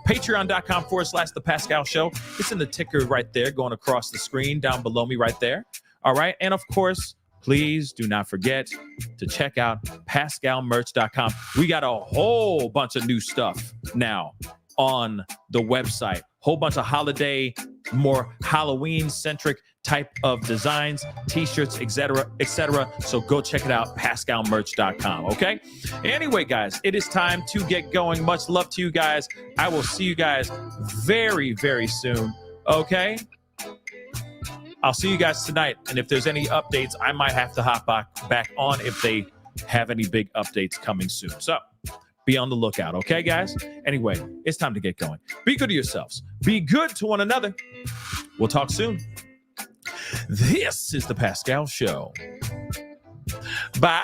Patreon.com/The Pascal Show. It's in the ticker right there going across the screen down below me right there. All right. And of course, please do not forget to check out PascalMerch.com. We got a whole bunch of new stuff now on the website. Whole bunch of holiday, more Halloween-centric type of designs, t-shirts, etc., etc. So go check it out, PascalMerch.com, okay? Anyway, guys, it is time to get going. Much love to you guys. I will see you guys very, very soon, okay? I'll see you guys tonight, and if there's any updates, I might have to hop back on if they have any big updates coming soon. So be on the lookout, okay, guys? Anyway, it's time to get going. Be good to yourselves. Be good to one another. We'll talk soon. This is the Pascal Show. Bye.